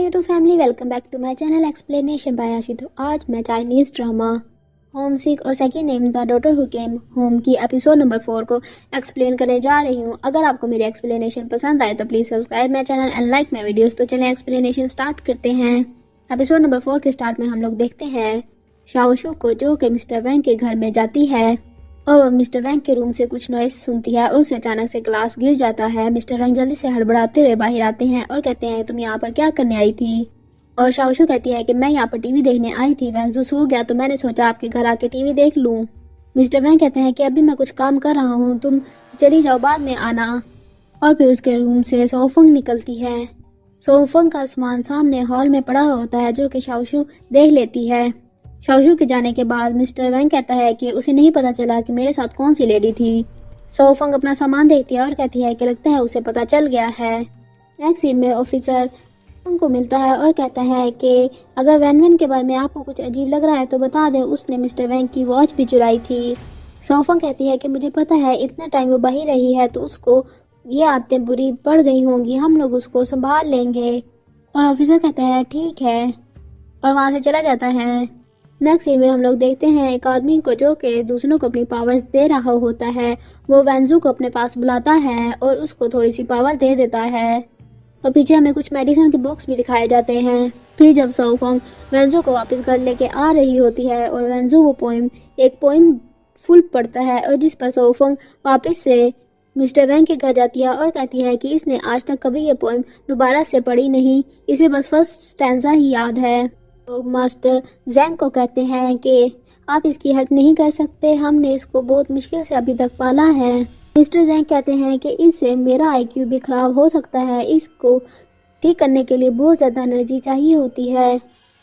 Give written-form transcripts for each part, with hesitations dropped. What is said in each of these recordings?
YouTube family, welcome back to my channel explanation by Ashi. तो आज मैं चाइनीज़ ड्रामा होम सिक और second name the daughter who came home की episode number 4 को explain करने जा रही हूँ। अगर आपको मेरी एक्सप्लेनेशन पसंद आए तो please subscribe my channel and like my videos. तो चलें एक्सप्लेनेशन स्टार्ट करते हैं। एपिसोड नंबर 4 के स्टार्ट में हम लोग देखते हैं शाओशू को, जो कि मिस्टर वैंग के घर में जाती है और वो मिस्टर वैंग के रूम से कुछ नॉइस सुनती है। उससे अचानक से ग्लास गिर जाता है। मिस्टर वैंग जल्दी से हड़बड़ाते हुए बाहर आते हैं और कहते हैं तुम यहाँ पर क्या करने आई थी। और शाओशू कहती है कि मैं यहाँ पर टीवी देखने आई थी, वैंजू सो गया तो मैंने सोचा आपके घर आके टीवी देख लूँ। मिस्टर वैंग कहते हैं कि अभी मैं कुछ काम कर रहा हूँ, तुम चली जाओ, बाद में आना। और फिर उसके रूम से सोफंग निकलती है। सोफंग का सामान सामने हॉल में पड़ा होता है, जो कि शाओशू देख लेती है। शाओशू के जाने के बाद मिस्टर वैंग कहता है कि उसे नहीं पता चला कि मेरे साथ कौन सी लेडी थी। सोफंग अपना सामान देखती है और कहती है कि लगता है उसे पता चल गया है। नेक्स्ट सीन में ऑफिसर को मिलता है और कहता है कि अगर वैन वैन के बारे में आपको कुछ अजीब लग रहा है तो बता दें, उसने मिस्टर वैंग की वॉच भी चुराई थी। सोफंग कहती है कि मुझे पता है इतना टाइम वो बाहर रही है तो उसको ये आदतें बुरी पड़ गई होंगी, हम लोग उसको संभाल लेंगे। और ऑफिसर कहता है ठीक है और वहाँ से चला जाता है। नेक्स्ट सीन में हम लोग देखते हैं एक आदमी को, जो कि दूसरों को अपनी पावर्स दे रहा होता है। वो वैंजू को अपने पास बुलाता है और उसको थोड़ी सी पावर दे देता है। और पीछे हमें कुछ मेडिसिन के बॉक्स भी दिखाए जाते हैं। फिर जब सोफंग वैंजू को वापस घर लेके आ रही होती है और वैंजू वो एक पोइम फुल पढ़ता है, और जिस पर सोफंग वापस से मिस्टर वैंग के घर जाती है और कहती है कि इसने आज तक कभी ये पोइम दोबारा से पढ़ी नहीं, इसे बस फर्स्ट स्टैंजा ही याद है। तो मास्टर जैंग को कहते हैं कि आप इसकी हेल्प नहीं कर सकते, हमने इसको बहुत मुश्किल से अभी तक पाला है। मिस्टर जैंग कहते हैं कि इससे मेरा आईक्यू भी खराब हो सकता है, इसको ठीक करने के लिए बहुत ज़्यादा एनर्जी चाहिए होती है।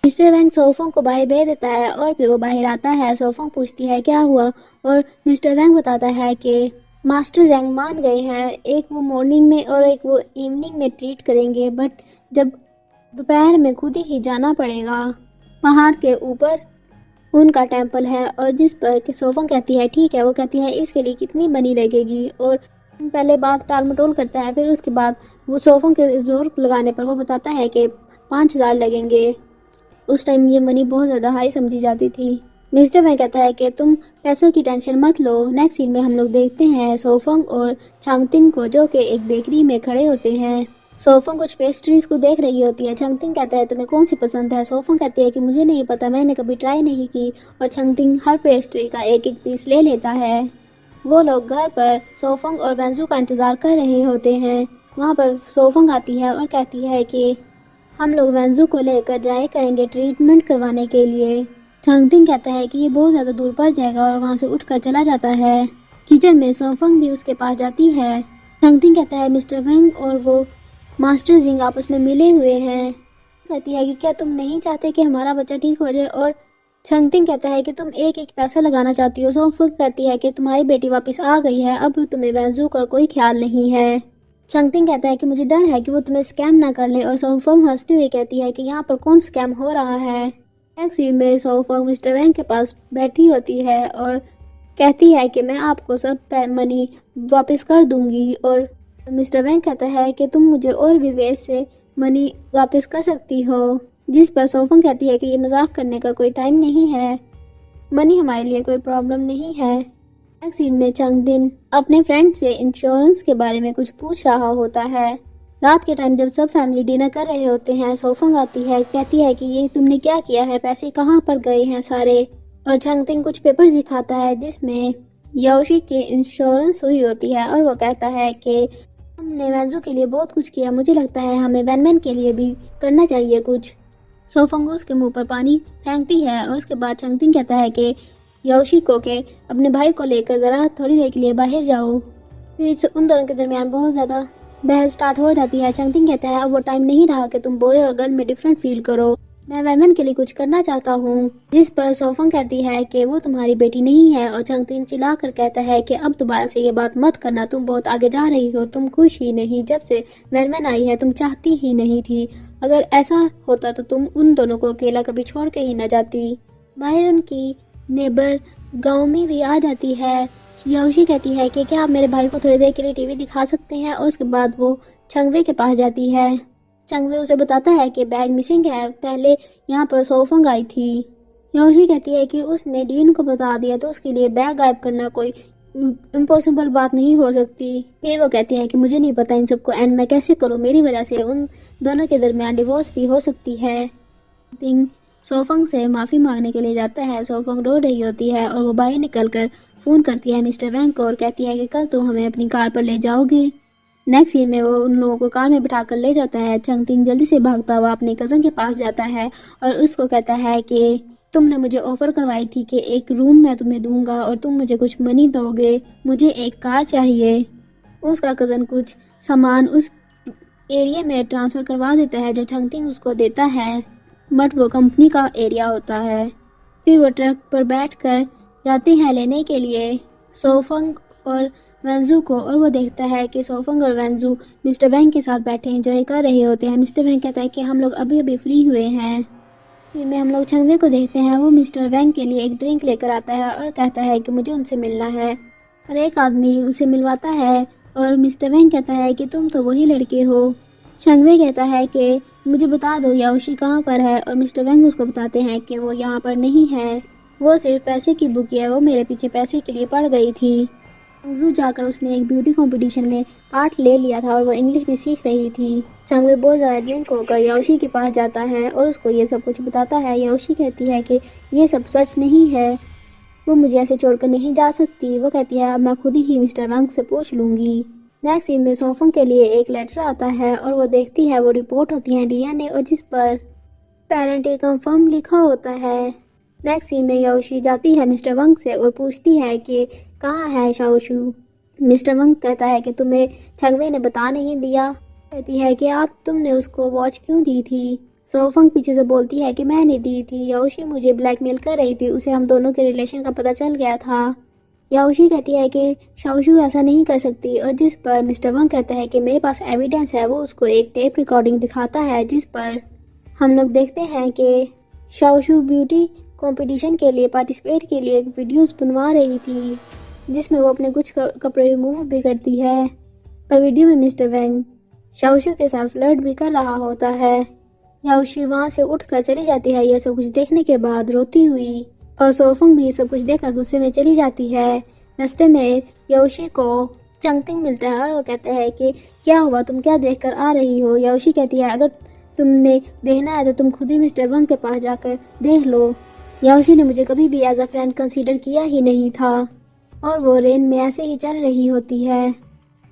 मिस्टर वैंग सोफंग को बाहर भेज देता है और फिर वो बाहर आता है। सोफंग पूछती है क्या हुआ और मिस्टर वैंग बताता है कि मास्टर जैंग मान गए हैं, एक वो मॉर्निंग में और एक वो इवनिंग में ट्रीट करेंगे, बट जब दोपहर में खुद ही जाना पड़ेगा। पहाड़ के ऊपर उनका टेंपल है और जिस पर सोफंग कहती है ठीक है। वो कहती है इसके लिए कितनी मनी लगेगी, और पहले बात टाल मटोल करता है। फिर उसके बाद वो सोफंग के जोर लगाने पर वो बताता है कि 5,000 लगेंगे। उस टाइम ये मनी बहुत ज़्यादा हाई समझी जाती थी। मिस्टर वैंग कहता है कि तुम पैसों की टेंशन मत लो। नेक्स्ट सीन में हम लोग देखते हैं सोफंग और चांगतिंग को, जो कि एक बेकरी में खड़े होते हैं। सोफंग कुछ पेस्ट्रीज को देख रही होती है। चांगतिंग कहता है तुम्हें कौन सी पसंद है। सोफंग कहती है कि मुझे नहीं पता, मैंने कभी ट्राई नहीं की। और चांगतिंग हर पेस्ट्री का एक एक पीस ले लेता है। वो लोग घर पर सोफंग और वैंजू का इंतज़ार कर रहे होते हैं। वहाँ पर सोफंग आती है और कहती है कि हम लोग वैंजू को लेकर जाए करेंगे ट्रीटमेंट करवाने के लिए। चांगतिंग कहता है कि ये बहुत ज़्यादा दूर पड़ जाएगा और वहाँ से उठकर चला जाता है। किचन में सोफंग भी उसके पास जाती है। चांगतिंग कहता है मिस्टर वैंग और वो मास्टर जिंग आपस में मिले हुए हैं। कहती है कि क्या तुम नहीं चाहते कि हमारा बच्चा ठीक हो जाए, और चांगतिंग कहता है कि तुम एक एक पैसा लगाना चाहती हो। सोफंग कहती है कि तुम्हारी बेटी वापस आ गई है, अब तुम्हें वैंजू का कोई ख्याल नहीं है। चांगतिंग कहता है कि मुझे डर है कि वो तुम्हें स्कैम ना कर ले, और सोफंग हंसती हुई कहती है कि यहाँ पर कौन स्कैम हो रहा है। नेक्स्ट सीन में सोफंग मिस्टर वैंग के पास बैठी होती है और कहती है कि मैं आपको सब मनी वापस कर दूंगी। और मिस्टर वैंग कहता है कि तुम मुझे और भी वे से मनी वापस कर सकती हो, जिस पर सोफंग कहती है कि ये मजाक करने का कोई टाइम नहीं है, मनी हमारे लिए कोई प्रॉब्लम नहीं है। नेक्स्ट सीन में चांगतिंग अपने फ्रेंड से इंश्योरेंस के बारे में कुछ पूछ रहा होता है। रात के टाइम जब सब फैमिली डिनर कर रहे होते हैं, सोफंग आती है, कहती है कि ये तुमने क्या किया है, पैसे कहाँ पर गए हैं सारे। और चांगतिंग कुछ पेपर्स दिखाता है जिसमें योशी की इंश्योरेंस हुई होती है, और वो कहता है कि हमने वैंजू के लिए बहुत कुछ किया, मुझे लगता है हमें वैनमैन के लिए भी करना चाहिए कुछ। सोफंग उसके मुंह पर पानी फेंकती है और उसके बाद चांगतिंग कहता है कि योशी को के अपने भाई को लेकर ज़रा थोड़ी देर के लिए बाहर जाओ। फिर उन दोनों के दरमियान बहुत ज़्यादा बहस स्टार्ट हो जाती है। चांगतिंग कहता है अब वो टाइम नहीं रहा कि तुम बॉय और गर्ल में डिफरेंट फील करो, मैं वैनमैन के लिए कुछ करना चाहता हूँ। जिस पर सोफंग कहती है कि वो तुम्हारी बेटी नहीं है, और चांगतिंग चिल्ला कर कहता है कि अब दोबारा से ये बात मत करना, तुम बहुत आगे जा रही हो, तुम खुश ही नहीं, जब से वैनमैन आई है तुम चाहती ही नहीं थी, अगर ऐसा होता तो तुम उन दोनों को अकेला कभी छोड़ के ही न जाती। बाहर उनकी नेबर गाउमी भी आ जाती है। योशी कहती है कि क्या आप मेरे भाई को थोड़ी देर के लिए टीवी दिखा सकते हैं, और उसके बाद वो चंगवे के पास जाती है। चंगवे उसे बताता है कि बैग मिसिंग है, पहले यहाँ पर सोफंग आई थी। योशी कहती है कि उसने डीन को बता दिया तो उसके लिए बैग गायब करना कोई इम्पॉसिबल बात नहीं हो सकती। फिर वो कहती है कि मुझे नहीं पता इन सबको एंड मैं कैसे करूँ, मेरी वजह से उन दोनों के दरमियान डिवोर्स भी हो सकती है। तिंग सोफंग से माफ़ी मांगने के लिए जाता है। सोफंग रो रही होती है और वो बाहर निकलकर फ़ोन करती है मिस्टर वैंग को और कहती है कि कल तुम हमें अपनी कार पर ले जाओगे। नेक्स्ट सीन में वो उन लोगों को कार में बिठा कर ले जाता है। चंगतिंग जल्दी से भागता हुआ अपने कज़न के पास जाता है और उसको कहता है कि तुमने मुझे ऑफर करवाई थी कि एक रूम मैं तुम्हें दूंगा और तुम मुझे कुछ मनी दोगे, मुझे एक कार चाहिए। उसका कज़न कुछ सामान उस एरिया में ट्रांसफ़र करवा देता है जो चंगतिंग उसको देता है, बट वो कंपनी का एरिया होता है। फिर वो ट्रक पर बैठकर जाते हैं लेने के लिए सोफंग और वेंजू को और वो देखता है कि सोफंग और वेंजू मिस्टर वैंग के साथ बैठे एंजॉय कर रहे होते हैं। मिस्टर वैंग कहता है कि हम लोग अभी अभी फ्री हुए हैं। फिर में हम लोग चंगवे को देखते हैं, वो मिस्टर वैंग के लिए एक ड्रिंक लेकर आता है और कहता है कि मुझे उनसे मिलना है और एक आदमी उसे मिलवाता है और मिस्टर वैंग कहता है कि तुम तो वही लड़के हो। चंगवे कहता है कि मुझे बता दो याओशी कहाँ पर है और मिस्टर वैंग उसको बताते हैं कि वो यहाँ पर नहीं है, वो सिर्फ पैसे की बुकी है, वो मेरे पीछे पैसे के लिए पड़ गई थी। जू जाकर उसने एक ब्यूटी कंपटीशन में पार्ट ले लिया था और वो इंग्लिश भी सीख रही थी। चंगवे बहुत ज़्यादा ड्रिंक होकर याओशी के पास जाता है और उसको ये सब कुछ बताता है। याओशी कहती है कि ये सब सच नहीं है, वो मुझे ऐसे छोड़कर नहीं जा सकती। वो कहती है अब मैं खुद ही मिस्टर वैंग से पूछ लूँगी। नेक्स्ट सीन में सोफंग के लिए एक लेटर आता है और वो देखती है वो रिपोर्ट होती है डीएनए और जिस पर पेरेंटल कंफर्म लिखा होता है। नेक्स्ट सीन में याओशी जाती है मिस्टर वंग से और पूछती है कि कहाँ है शाओशू। मिस्टर वंग कहता है कि तुम्हें चंगवे ने बता नहीं दिया। कहती है कि आप तुमने उसको वॉच क्यों दी थी। सोफंग पीछे से बोलती है कि मैंने दी थी, याओशी मुझे ब्लैकमेल कर रही थी, उसे हम दोनों के रिलेशन का पता चल गया था। याओशी कहती है कि शाओशू ऐसा नहीं कर सकती और जिस पर मिस्टर वंग कहता है कि मेरे पास एविडेंस है। वो उसको एक टेप रिकॉर्डिंग दिखाता है जिस पर हम लोग देखते हैं कि शाओशू ब्यूटी कंपटीशन के लिए पार्टिसिपेट के लिए एक वीडियोस बनवा रही थी जिसमें वो अपने कुछ कपड़े रिमूव भी करती है और वीडियो में मिस्टर वैंग शाओशू के साथ फ्लर्ट भी कर रहा होता है। याओशी वहाँ से उठकर चली जाती है ये सब कुछ देखने के बाद रोती हुई और सोफंग भी ये सब कुछ देखकर गुस्से में चली जाती है। रास्ते में याओशी को चंगतिंग मिलता है और वो कहता है कि क्या हुआ, तुम क्या देखकर आ रही हो। याओशी कहती है अगर तुमने देखना है तो तुम खुद ही मिस्टर वंग के पास जाकर देख लो। याओशी ने मुझे कभी भी एज अ फ्रेंड कंसीडर किया ही नहीं था और वो रेन में ऐसे ही चल रही होती है।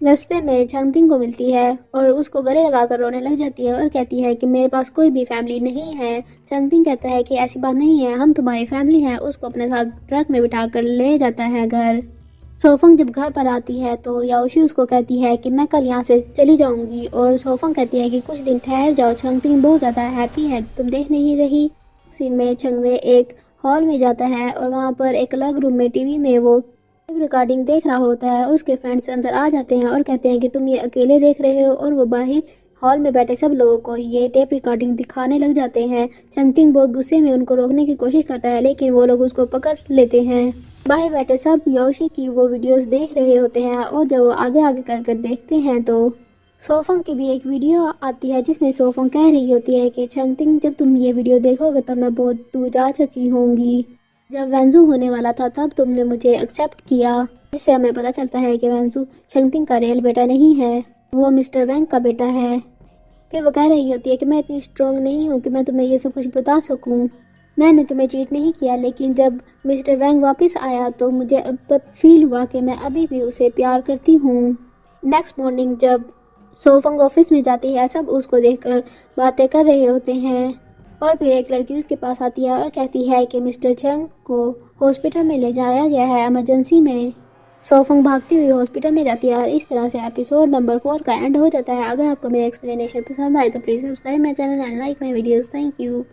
रास्ते में चंगतिंग को मिलती है और उसको गले लगाकर रोने लग जाती है और कहती है कि मेरे पास कोई भी फैमिली नहीं है। चंगतिंग कहता है कि ऐसी बात नहीं है, हम तुम्हारी फैमिली हैं। उसको अपने साथ ट्रक में बिठाकर ले जाता है घर। सोफंग जब घर पर आती है तो याओशी उसको कहती है कि मैं कल यहाँ से चली जाऊंगी और सोफंग कहती है कि कुछ दिन ठहर जाओ, चंगतिंग बहुत ज़्यादा हैप्पी है, तुम देख नहीं रही। सीन में चंगवे एक हॉल में जाता है और वहाँ पर एक अलग रूम में टीवी में वो रिकॉर्डिंग देख रहा होता है। उसके फ्रेंड्स अंदर आ जाते हैं और कहते हैं कि तुम ये अकेले देख रहे हो और वो बाहर हॉल में बैठे सब लोगों को ये टेप रिकॉर्डिंग दिखाने लग जाते हैं। चंगतिंग बहुत गुस्से में उनको रोकने की कोशिश करता है लेकिन वो लोग उसको पकड़ लेते हैं। बाहर बैठे सब याओशी की वो वीडियोस देख रहे होते हैं और जब वो आगे आगे कर देखते हैं तो सोफंग की भी एक वीडियो आती है जिसमें सोफंग कह रही होती है कि चंगतिंग जब तुम ये वीडियो देखोगे तब मैं बहुत दूर जा चुकी होंगी। जब वेंजू होने वाला था तब तुमने मुझे एक्सेप्ट किया, जिससे हमें पता चलता है कि वेंजू चंगतिंग का रियल बेटा नहीं है, वो मिस्टर वैंग का बेटा है। फिर वो कह रही होती है कि मैं इतनी स्ट्रॉन्ग नहीं हूँ कि मैं तुम्हें ये सब कुछ बता सकूँ। मैंने तुम्हें चीट नहीं किया लेकिन जब मिस्टर वैंग वापस आया तो मुझे अब फील हुआ कि मैं अभी भी उसे प्यार करती हूँ। नेक्स्ट मॉर्निंग जब सोफंग ऑफिस में जाती है सब उसको देखकर बातें कर रहे होते हैं और फिर एक लड़की उसके पास आती है और कहती है कि मिस्टर चंग को हॉस्पिटल में ले जाया गया है इमरजेंसी में। सोफंग भागती हुई हॉस्पिटल में जाती है और इस तरह से एपिसोड नंबर 4 का एंड हो जाता है। अगर आपको मेरा एक्सप्लेनेशन पसंद आए तो please subscribe my channel and like my videos. Thank you.